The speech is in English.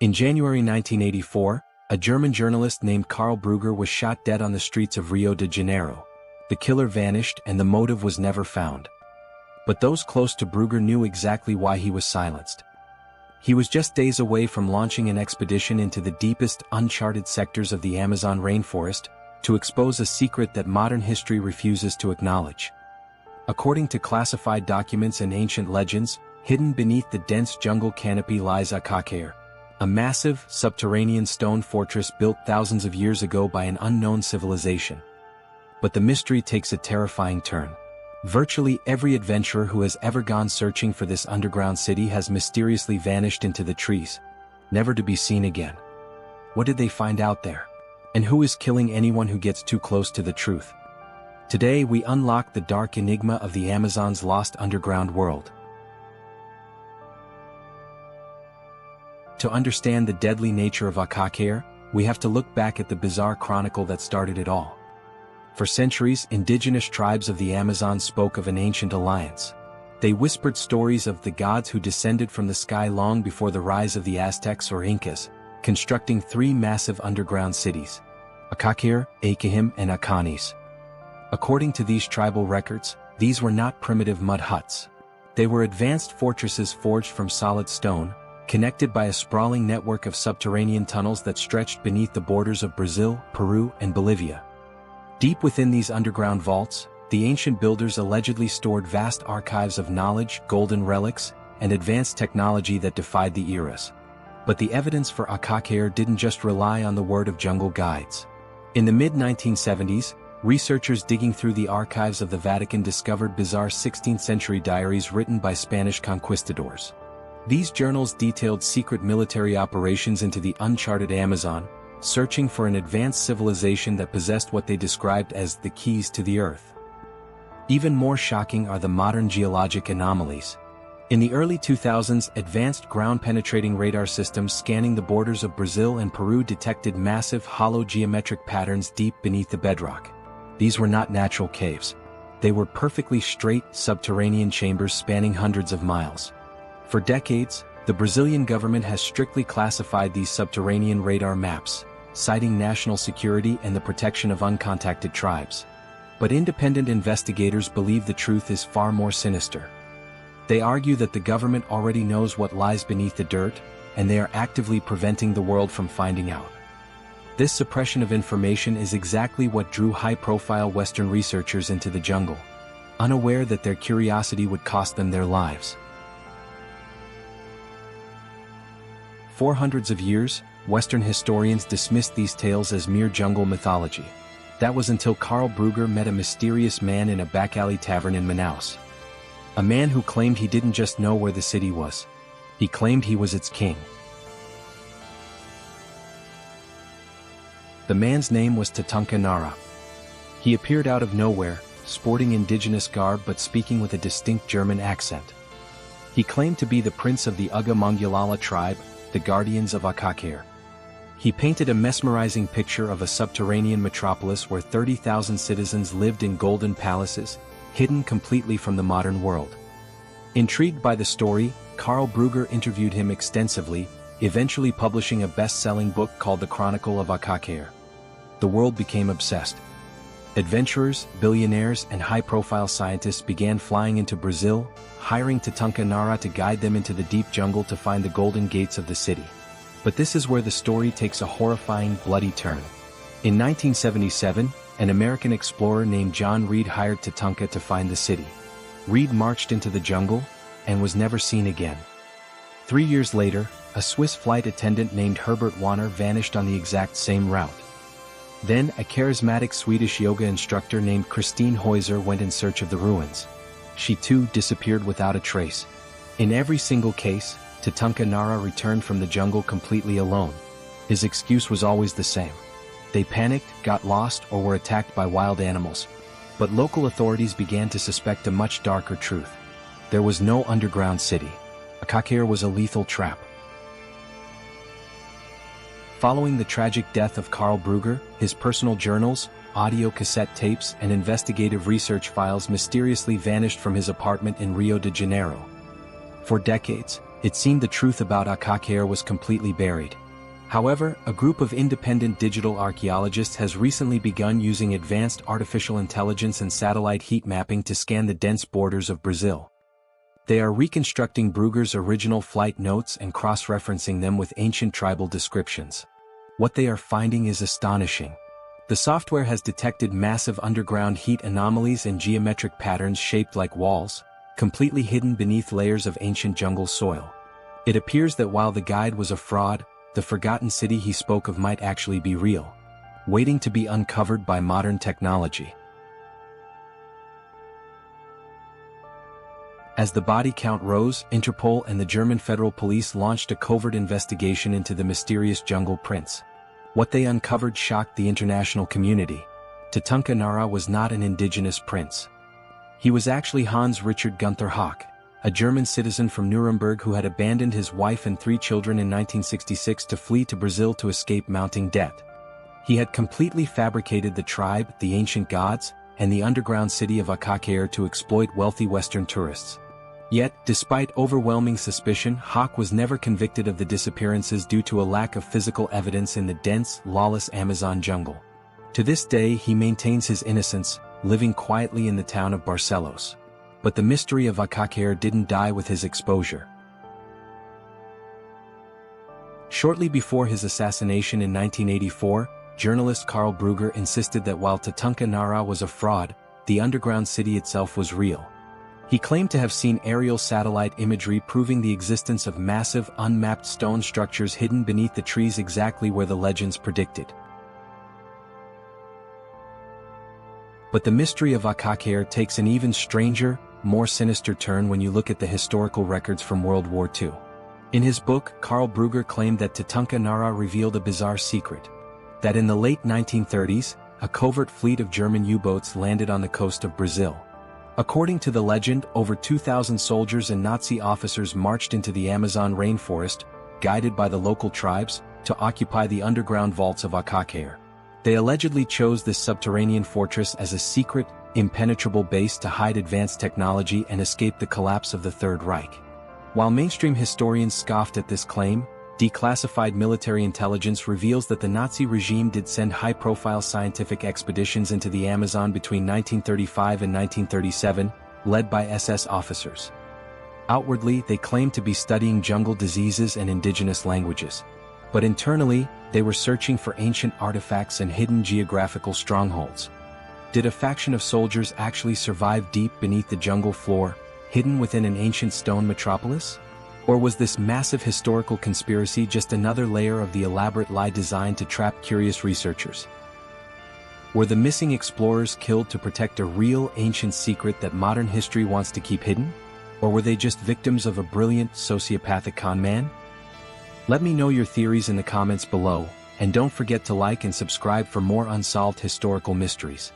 In January 1984, a German journalist named Karl Brugger was shot dead on the streets of Rio de Janeiro. The killer vanished and the motive was never found. But those close to Brugger knew exactly why he was silenced. He was just days away from launching an expedition into the deepest, uncharted sectors of the Amazon rainforest to expose a secret that modern history refuses to acknowledge. According to classified documents and ancient legends, hidden beneath the dense jungle canopy lies Akakor, a massive, subterranean stone fortress built thousands of years ago by an unknown civilization. But the mystery takes a terrifying turn. Virtually every adventurer who has ever gone searching for this underground city has mysteriously vanished into the trees, never to be seen again. What did they find out there? And who is killing anyone who gets too close to the truth? Today we unlock the dark enigma of the Amazon's lost underground world. To understand the deadly nature of Akakor, we have to look back at the bizarre chronicle that started it all. For centuries, indigenous tribes of the Amazon spoke of an ancient alliance. They whispered stories of the gods who descended from the sky long before the rise of the Aztecs or Incas, constructing three massive underground cities: Akakor, Akahim, and Akanis. According to these tribal records, these were not primitive mud huts. They were advanced fortresses forged from solid stone, connected by a sprawling network of subterranean tunnels that stretched beneath the borders of Brazil, Peru, and Bolivia. Deep within these underground vaults, the ancient builders allegedly stored vast archives of knowledge, golden relics, and advanced technology that defied the eras. But the evidence for Akakor didn't just rely on the word of jungle guides. In the mid-1970s, researchers digging through the archives of the Vatican discovered bizarre 16th-century diaries written by Spanish conquistadors. These journals detailed secret military operations into the uncharted Amazon, searching for an advanced civilization that possessed what they described as the keys to the earth. Even more shocking are the modern geologic anomalies. In the early 2000s, advanced ground-penetrating radar systems scanning the borders of Brazil and Peru detected massive hollow geometric patterns deep beneath the bedrock. These were not natural caves. They were perfectly straight, subterranean chambers spanning hundreds of miles. For decades, the Brazilian government has strictly classified these subterranean radar maps, citing national security and the protection of uncontacted tribes. But independent investigators believe the truth is far more sinister. They argue that the government already knows what lies beneath the dirt, and they are actively preventing the world from finding out. This suppression of information is exactly what drew high-profile Western researchers into the jungle, unaware that their curiosity would cost them their lives. For hundreds of years, Western historians dismissed these tales as mere jungle mythology. That was until Karl Brugger met a mysterious man in a back-alley tavern in Manaus. A man who claimed he didn't just know where the city was. He claimed he was its king. The man's name was Tatanka Nara. He appeared out of nowhere, sporting indigenous garb but speaking with a distinct German accent. He claimed to be the prince of the Uga Mangulala tribe, the guardians of Akakor. He painted a mesmerizing picture of a subterranean metropolis where 30,000 citizens lived in golden palaces, hidden completely from the modern world. Intrigued by the story, Karl Brugger interviewed him extensively, eventually publishing a best-selling book called The Chronicle of Akakor. The world became obsessed. Adventurers, billionaires, and high-profile scientists began flying into Brazil, hiring Tatanka Nara to guide them into the deep jungle to find the golden gates of the city. But this is where the story takes a horrifying, bloody turn. In 1977, an American explorer named John Reed hired Tatanka to find the city. Reed marched into the jungle, and was never seen again. 3 years later, a Swiss flight attendant named Herbert Wanner vanished on the exact same route. Then, a charismatic Swedish yoga instructor named Christine Heuser went in search of the ruins. She too disappeared without a trace. In every single case, Tatanka Nara returned from the jungle completely alone. His excuse was always the same. They panicked, got lost, or were attacked by wild animals. But local authorities began to suspect a much darker truth. There was no underground city. Akakor was a lethal trap. Following the tragic death of Karl Brugger, his personal journals, audio cassette tapes, and investigative research files mysteriously vanished from his apartment in Rio de Janeiro. For decades, it seemed the truth about Akakor was completely buried. However, a group of independent digital archaeologists has recently begun using advanced artificial intelligence and satellite heat mapping to scan the dense borders of Brazil. They are reconstructing Brugger's original flight notes and cross-referencing them with ancient tribal descriptions. What they are finding is astonishing. The software has detected massive underground heat anomalies and geometric patterns shaped like walls, completely hidden beneath layers of ancient jungle soil. It appears that while the guide was a fraud, the forgotten city he spoke of might actually be real, waiting to be uncovered by modern technology. As the body count rose, Interpol and the German Federal Police launched a covert investigation into the mysterious jungle prince. What they uncovered shocked the international community. Tatanka Nara was not an indigenous prince. He was actually Hans Richard Gunther Haack, a German citizen from Nuremberg who had abandoned his wife and 3 children in 1966 to flee to Brazil to escape mounting debt. He had completely fabricated the tribe, the ancient gods, and the underground city of Akakor to exploit wealthy Western tourists. Yet, despite overwhelming suspicion, Haack was never convicted of the disappearances due to a lack of physical evidence in the dense, lawless Amazon jungle. To this day he maintains his innocence, living quietly in the town of Barcelos. But the mystery of Akakor didn't die with his exposure. Shortly before his assassination in 1984, journalist Karl Brugger insisted that while Tatanka Nara was a fraud, the underground city itself was real. He claimed to have seen aerial satellite imagery proving the existence of massive, unmapped stone structures hidden beneath the trees exactly where the legends predicted. But the mystery of Akakor takes an even stranger, more sinister turn when you look at the historical records from World War II. In his book, Karl Brugger claimed that Tatanka Nara revealed a bizarre secret. That in the late 1930s, a covert fleet of German U-boats landed on the coast of Brazil. According to the legend, over 2,000 soldiers and Nazi officers marched into the Amazon rainforest, guided by the local tribes, to occupy the underground vaults of Akakor. They allegedly chose this subterranean fortress as a secret, impenetrable base to hide advanced technology and escape the collapse of the Third Reich. While mainstream historians scoffed at this claim, declassified military intelligence reveals that the Nazi regime did send high-profile scientific expeditions into the Amazon between 1935 and 1937, led by SS officers. Outwardly, they claimed to be studying jungle diseases and indigenous languages. But internally, they were searching for ancient artifacts and hidden geographical strongholds. Did a faction of soldiers actually survive deep beneath the jungle floor, hidden within an ancient stone metropolis? Or was this massive historical conspiracy just another layer of the elaborate lie designed to trap curious researchers? Were the missing explorers killed to protect a real ancient secret that modern history wants to keep hidden? Or were they just victims of a brilliant, sociopathic con man? Let me know your theories in the comments below, and don't forget to like and subscribe for more unsolved historical mysteries.